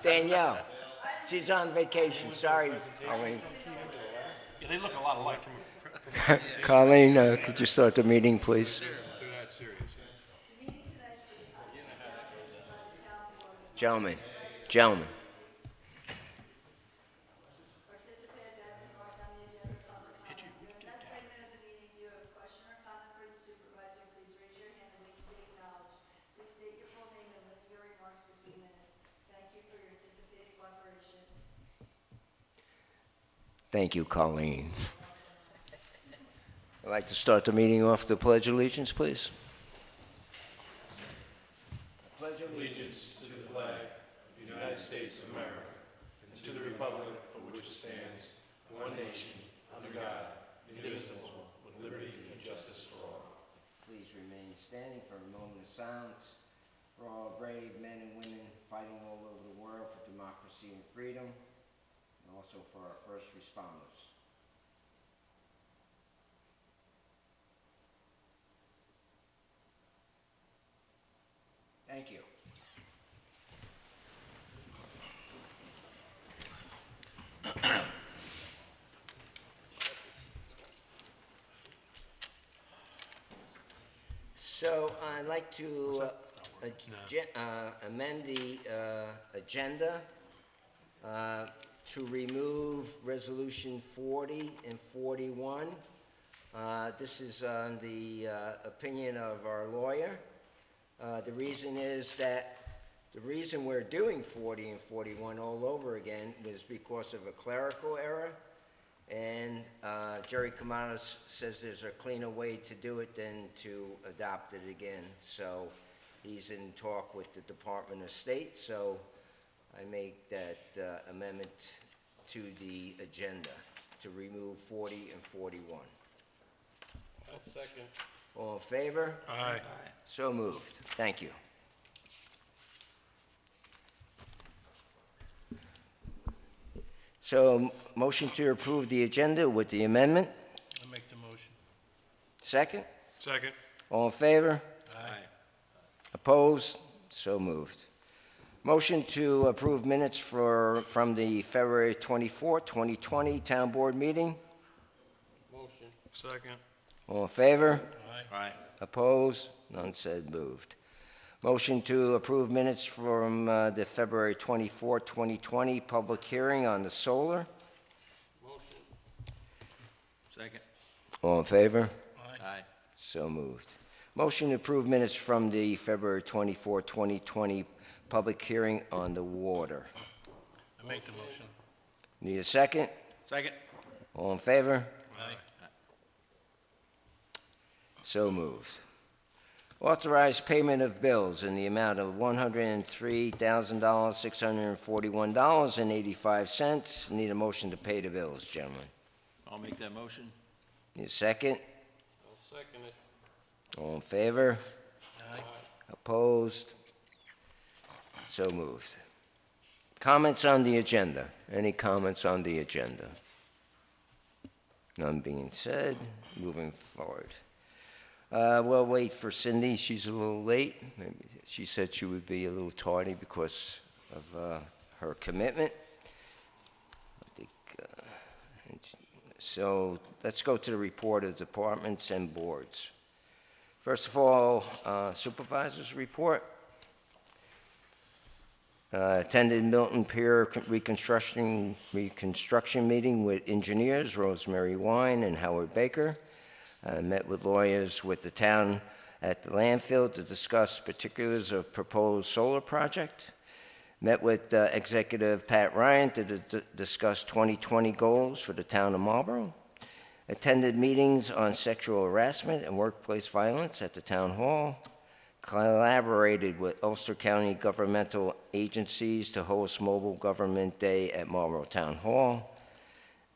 Danielle, she's on vacation. Sorry, Colleen. Yeah, they look a lot alike. Colleen, could you start the meeting, please? They're that serious. Gentlemen. Thank you, Colleen. I'd like to start the meeting off with the Pledge of Allegiance, please. Pledge allegiance to the flag of the United States of America and to the republic for which it stands, one nation, under God, indivisible, with liberty and justice for all. Please remain standing for a moment of silence for all brave men and women fighting all over the world for democracy and freedom, and also for our first responders. Thank you. So I'd like to amend the agenda to remove Resolution 40 and 41. This is on the opinion of our lawyer. The reason is that the reason we're doing 40 and 41 all over again was because of a clerical error, and Jerry Kamanos says there's a cleaner way to do it than to adopt it again. So he's in talk with the Department of State, so I make that amendment to the agenda to remove 40 and 41. I'll second. All in favor? Aye. So moved. Thank you. So, motion to approve the agenda with the amendment. I'll make the motion. Second? Second. All in favor? Aye. Opposed? So moved. Motion to approve minutes from the February 24, 2020 Town Board meeting. Motion. Second. All in favor? Aye. Opposed? None said moved. Motion to approve minutes from the February 24, 2020 public hearing on the solar. Motion. Second. All in favor? Aye. So moved. Motion to approve minutes from the February 24, 2020 public hearing on the water. I make the motion. Need a second? Second. All in favor? Aye. So moved. Authorize payment of bills in the amount of $103,641.85. Need a motion to pay the bills, gentlemen. I'll make that motion. Need a second? I'll second it. All in favor? Aye. Opposed? So moved. Comments on the agenda? Any comments on the agenda? None being said. Moving forward. We'll wait for Cindy. She's a little late. Maybe she said she would be a little tardy because of her commitment. I think, so let's go to the report of departments and boards. First of all, supervisors report. Attended Milton Pier reconstruction meeting with engineers Rosemary Wine and Howard Baker. Met with lawyers with the town at the landfill to discuss particulars of proposed solar project. Met with Executive Pat Ryan to discuss 2020 goals for the town of Marlborough. Attended meetings on sexual harassment and workplace violence at the town hall. Collaborated with Ulster County governmental agencies to host Mobile Government Day at Marlborough Town Hall.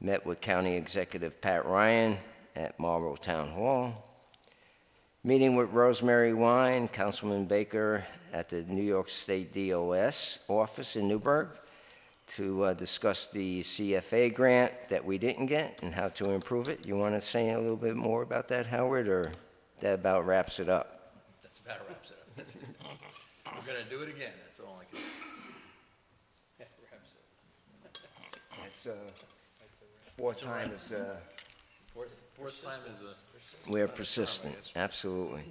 Met with County Executive Pat Ryan at Marlborough Town Hall. Meeting with Rosemary Wine, Councilman Baker at the New York State DOS office in Newburgh to discuss the CFA grant that we didn't get and how to improve it. You want to say a little bit more about that, Howard, or that about wraps it up? That's about wraps it up. We're going to do it again, that's all I can That's fourth time is Fourth time is a... we're persistent, absolutely.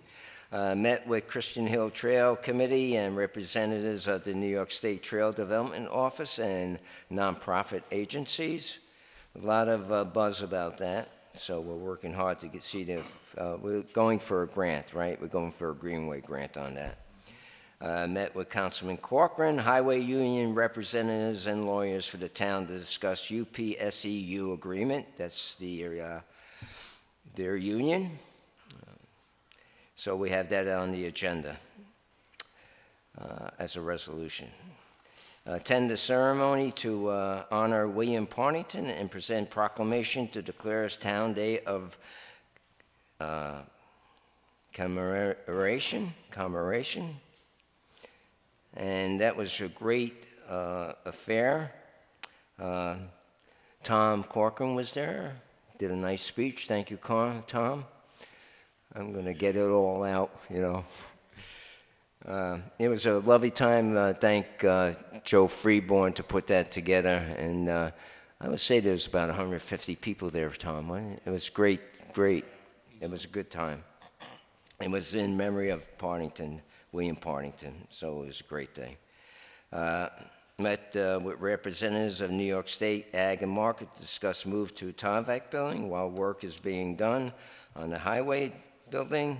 Met with Christian Hill Trail Committee and representatives of the New York State Trail Development Office and nonprofit agencies. A lot of buzz about that, so we're working hard to see the, we're going for a grant, right? We're going for a Greenway grant on that. Met with Councilman Corcoran, Highway Union representatives and lawyers for the town to discuss UPSEU agreement. That's their union. So we have that on the agenda as a resolution. Attend the ceremony to honor William Partington and present proclamation to declare as Town Day of commemoration. And that was a great affair. Tom Corcoran was there, did a nice speech. Thank you, Tom. I'm going to get it all out, you know. It was a lovely time. Thank Joe Freeborn to put that together. And I would say there's about 150 people there, Tom. Wasn't it? It was great. It was a good time. It was in memory of Partington, William Partington, so it was a great day. Met with representatives of New York State Ag and Market to discuss move to Tomvac building while work is being done on the highway building.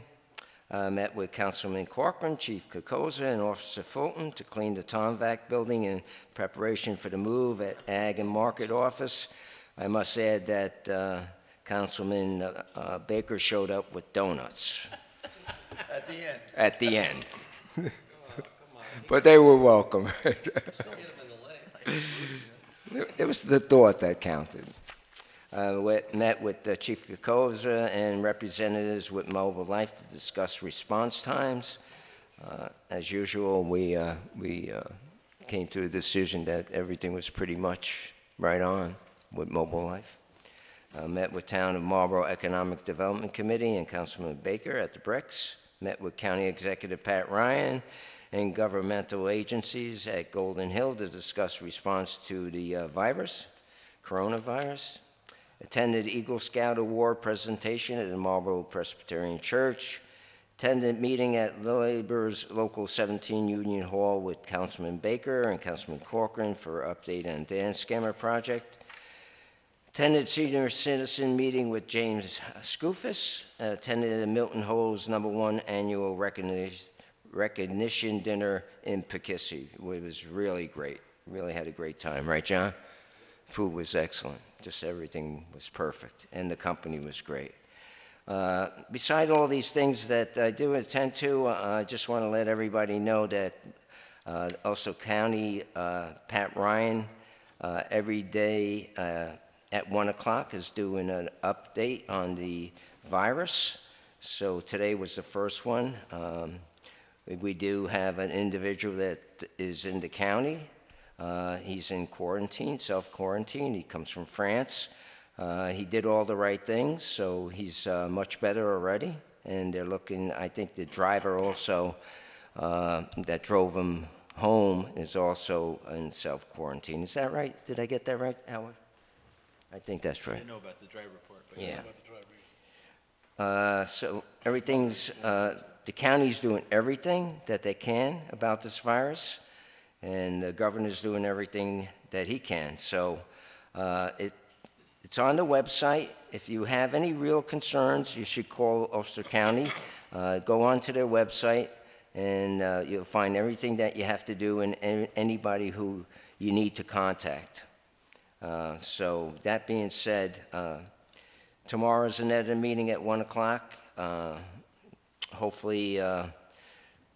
Met with Councilman Corcoran, Chief Kokoza, and Officer Fulton to clean the Tomvac building in preparation for the move at Ag and Market office. I must add that Councilman Baker showed up with donuts. At the end. At the end. But they were welcome. It was the thought that counted. Met with Chief Kokoza and representatives with Mobile Life to discuss response times. As usual, we came to a decision that everything was pretty much right on with Mobile Life. Met with Town of Marlborough Economic Development Committee and Councilman Baker at the Bricks. Met with County Executive Pat Ryan and governmental agencies at Golden Hill to discuss response to the coronavirus. Attended Eagle Scout Award presentation at the Marlborough Presbyterian Church. Attended meeting at Labor's Local 17 Union Hall with Councilman Baker and Councilman Corcoran for update on dance scammer project. Attended senior citizen meeting with James Scoofus. Attended the Milton Ho's #1 annual recognition dinner in Poughkeepsie. It was really great. Really had a great time. Right, John? Food was excellent. Just everything was perfect. And the company was great. Beside all these things that I do attend to, I just want to let everybody know that also County Pat Ryan every day at 1 o'clock is doing an update on the virus. So today was the first one. We do have an individual that is in the county. He's in quarantine, self-quarantine. He comes from France. He did all the right things, so he's much better already. And they're looking, I think the driver also that drove him home is also in self-quarantine. Is that right? Did I get that right, Howard? I think that's right. I didn't know about the drive report, but yeah. I know about the drive report. So everything's, the county's doing everything that they can about this virus, and the governor's doing everything that he can. So it's on the website. If you have any real concerns, you should call Ulster County. Go onto their website, and you'll find everything that you have to do and anybody who you need to contact. So that being said, tomorrow's another meeting at 1 o'clock. Hopefully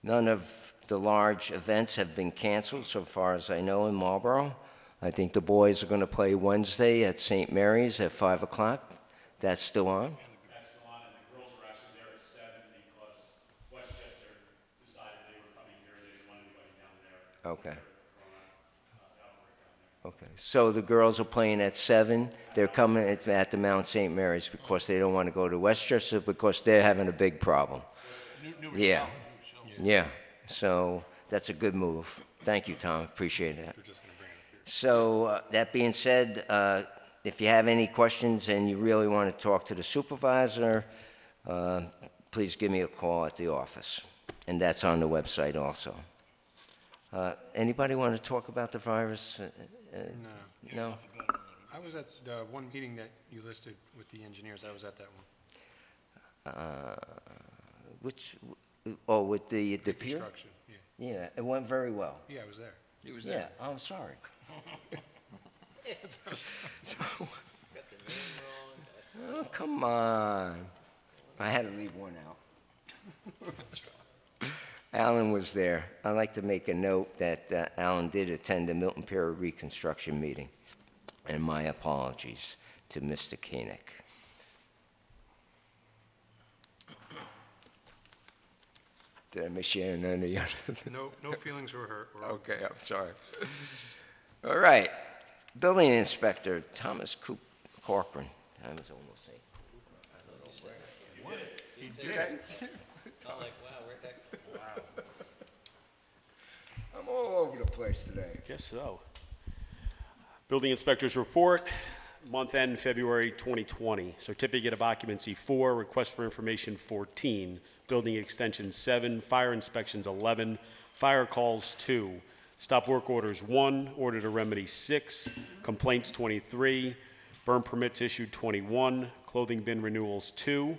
none of the large events have been canceled so far as I know in Marlborough. I think the boys are going to play Wednesday at St. Mary's at 5 o'clock. That's still on? That's still on, and the girls were actually there at 7 because Westchester decided they were coming here. They didn't want anybody down there. Okay. Okay, so the girls are playing at 7. They're coming at the Mount St. Mary's because they don't want to go to Westchester because they're having a big problem. Yeah, yeah. So that's a good move. Thank you, Tom. Appreciate that. So that being said, if you have any questions and you really want to talk to the supervisor, please give me a call at the office. And that's on the website also. Anybody want to talk about the virus? No? I was at the one meeting that you listed with the engineers. I was at that one. Which, oh, with the pier? Construction, yeah. Yeah, it went very well. Yeah, I was there. He was Yeah, there. I'm sorry. Oh, come on. I had to leave one out. Alan was there. I'd like to make a note that Alan did attend the Milton Pier reconstruction meeting, and my apologies to Mr. Koenig. Did I miss you on any other? No feelings were hurt. We're all- Okay, I'm sorry. All right. Building Inspector Thomas Corcoran. I was almost saying. He did. I'm like, wow, where'd that come I'm all over the place today. Guess so. Building inspector's report, month end February 2020. Certificate of occupancy 4, request for information 14, building extension 7, fire inspections 11, fire calls 2, stop work orders 1, order to remedy 6, complaints 23, burn permits issued 21, clothing bin renewals 2,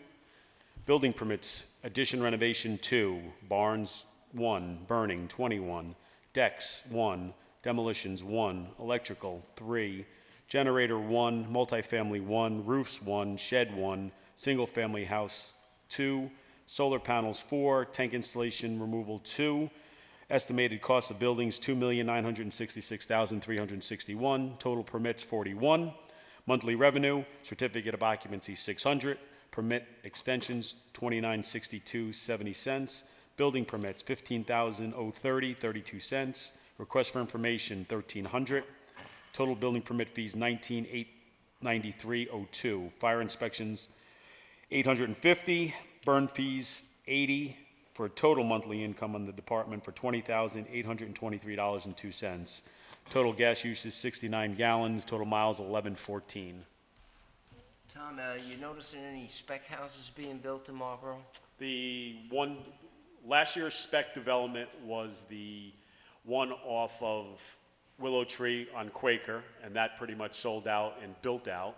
building permits addition renovation 2, barns 1, burning 21, decks 1, demolitions 1, electrical 3, generator 1, multifamily 1, roofs 1, shed 1, single-family house 2, solar panels 4, tank installation removal 2, estimated cost of buildings $2,966,361, total permits 41, monthly revenue, certificate of occupancy 600, permit extensions 2962.70 cents, building permits $15,030, 32 cents, request for information 1,300, total building permit fees 19,893.02, fire inspections 850, burn fees 80, for a total monthly income on the department for $20,823.02. Total gas usage 69 gallons, total miles 1114. Tom, you noticing any spec houses being built in Marlborough? The one, last year's spec development was the one off of Willow Tree on Quaker, and that pretty much sold out and built out.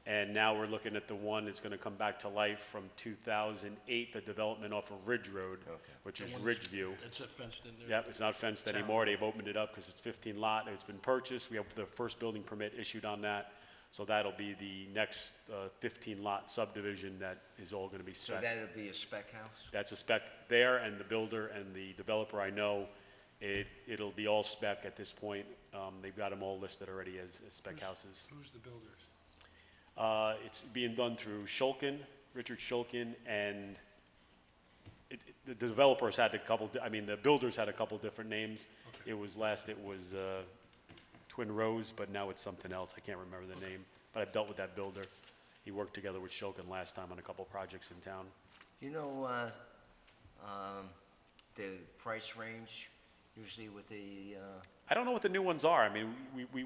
And now we're looking at the one that's going to come back to life from 2008, the development off of Ridge Road, which is Ridgeview. That's fenced in there? Yep, it's not fenced anymore. They've opened it up because it's 15 lot. It's been purchased. We have the first building permit issued on that. So that'll be the next 15 lot subdivision that is all going to be So spec. that'll be a spec house? That's a spec there, and the builder and the developer, I know, it'll be all spec at this point. They've got them all listed already as spec houses. Who's the builders? It's being done through Shulkin, Richard Shulkin, and the developers had a couple, the builders had a couple different names. Okay. It was Twin Rose, but now it's something else. I can't remember the name, but I've dealt with that builder. He worked together with Shulkin last time on a couple projects in town. You know the price range usually with the, I don't know what the new ones are. I mean,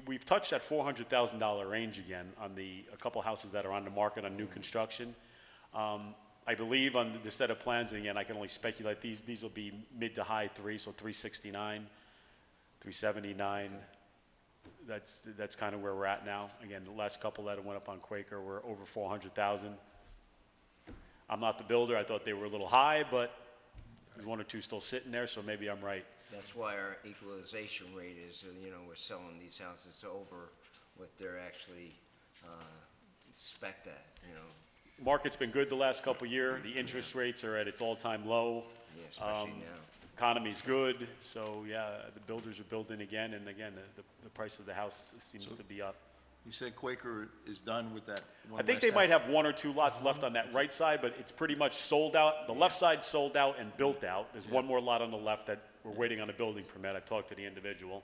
we've touched that $400,000 range again on a couple houses that are on the market on new construction. I believe on the set of plans, and again, I can only speculate, these will be mid to high threes, so 369, 379. That's kind of where we're at now. Again, the last couple that went up on Quaker were over 400,000. I'm not the builder. I thought they were a little high, but there's one or two still sitting there, so maybe I'm right. that's why our equalization rate is, we're selling these houses over what they're actually spec'd at, Market's been good the last couple of years. The interest rates are at its all-time low. Yeah, especially now. Economy's good, so yeah, the builders are building again, and again, the price of the house seems to be up. You said Quaker is done with that one? I think they might have one or two lots left on that right side, but it's pretty much sold out. The left side sold out and built out. There's one more lot on the left that we're waiting on a building permit. I've talked to the individual.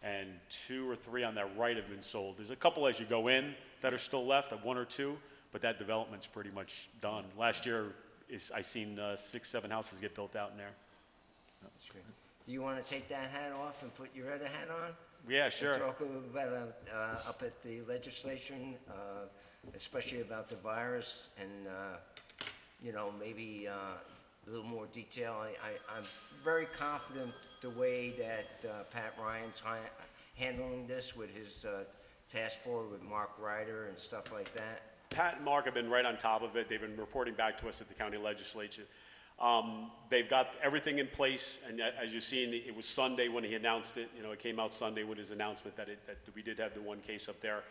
And 2 or 3 on that right have been sold. There's a couple as you go in that are still left, 1 or 2, but that development's pretty much done. Last year, I seen 6, 7 houses get built out in there. do you want to take that hat off and put your other hat on? Yeah, sure. And talk a little about, up at the legislation, especially about the virus and, maybe a little more detail. I'm very confident the way that Pat Ryan's handling this with his task force with Mark Ryder and stuff like that. Pat and Mark have been right on top of it. They've been reporting back to us at the county legislature. They've got everything in place, and as you've seen, it was Sunday when he announced it. It came out Sunday with his announcement that we did have the one case up there.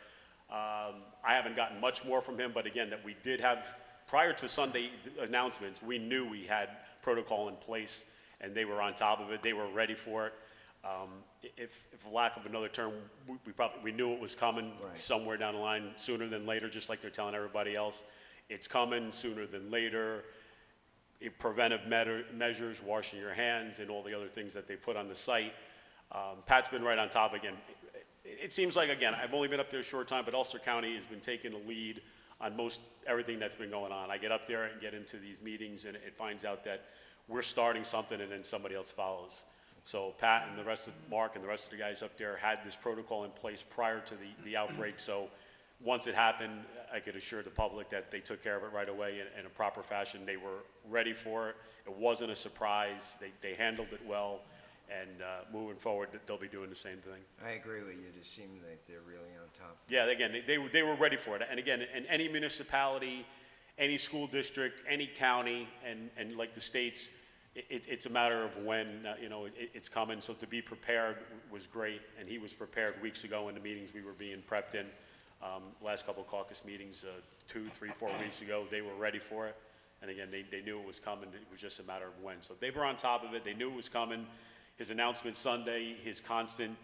I haven't gotten much more from him, but again, that we did have, prior to Sunday announcements, we knew we had protocol in place, and they were on top of it. They were ready for it. If for lack of another term, we knew it was coming somewhere down the line, sooner than later, just like they're telling everybody else. It's coming sooner than later. Preventive measures, washing your hands, and all the other things that they put on the site. Pat's been right on top again. It seems like, again, I've only been up there a short time, but Ulster County has been taking the lead on most everything that's been going on. I get up there and get into these meetings, and it finds out that we're starting something, and then somebody else follows. So Pat and the rest of Mark and the rest of the guys up there had this protocol in place prior to the outbreak. So once it happened, I could assure the public that they took care of it right away in a proper fashion. They were ready for it. It wasn't a surprise. They handled it well, and moving forward, they'll be doing the same thing. I agree with you. It seems like they're really on top. Yeah, again, they were ready for it. And again, in any municipality, any school district, any county, and like the states, it's a matter of when, it's coming. So to be prepared was great, and he was prepared weeks ago in the meetings we were being prepped in. Last couple of caucus meetings, 2, 3, 4 weeks ago, they were ready for it. And again, they knew it was coming. It was just a matter of when. So they were on top of it. They knew it was coming. His announcement Sunday, his constant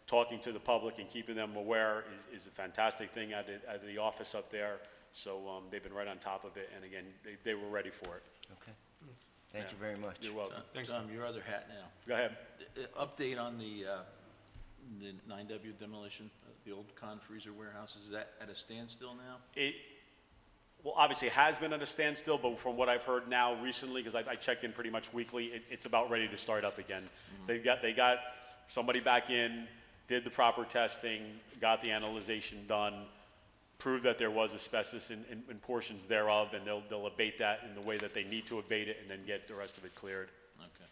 talking to the public and keeping them aware is a fantastic thing out of the office up there. So they've been right on top of it. And again, they were ready for it. Okay. Thank you very much. You're welcome. Thanks, Tom, your other hat now. Go ahead. Update on the 9W demolition, the old Con Freezer warehouse, is that at a standstill now? Well, obviously it has been at a standstill, but from what I've heard now recently, because I check in pretty much weekly, it's about ready to start up again. Mm-hmm. They got somebody back in, did the proper testing, got the analyzation done, proved that there was asbestos in portions thereof, and they'll abate that in the way that they need to abate it, and then get the rest of it cleared. Okay.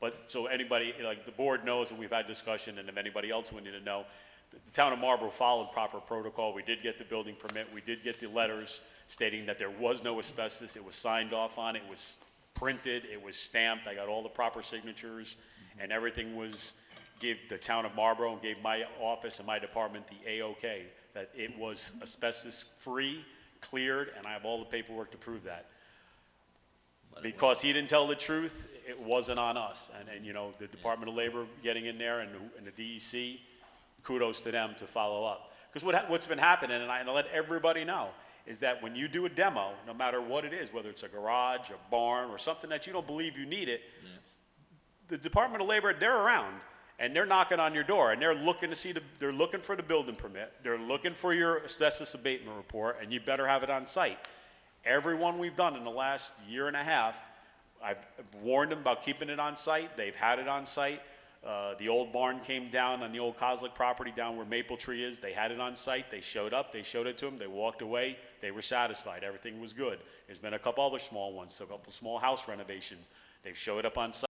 But so anybody, like the board knows, and we've had discussion, and if anybody else wanted to know, the town of Marlborough followed proper protocol. We did get the building permit. We did get the letters stating that there was no asbestos. It was signed off on. It was printed. It was stamped. I got all the proper signatures, and everything was, gave the town of Marlborough and gave my office and my department the A-OK, that it was asbestos-free, cleared, and I have all the paperwork to prove that. Because he didn't tell the truth, it wasn't on us. And the Department of Labor getting in there and the DEC, kudos to them to follow up. Because what's been happening, and I let everybody know, is that when you do a demo, no matter what it is, whether it's a garage, a barn, or something that you don't believe you need it, the Department of Labor, they're around, and they're knocking on your door, and they're looking to they're looking for the building permit, they're looking for your asbestos abatement report, and you better have it on site. Everyone we've done in the last year and a half, I've warned them about keeping it on site. They've had it on site. The old barn came down on the old Kozlik property down where Maple Tree is. They had it on site. They showed up. They showed it to them. They walked away. They were satisfied. Everything was good. There's been a couple other small ones, a couple small house renovations. They've showed up on site.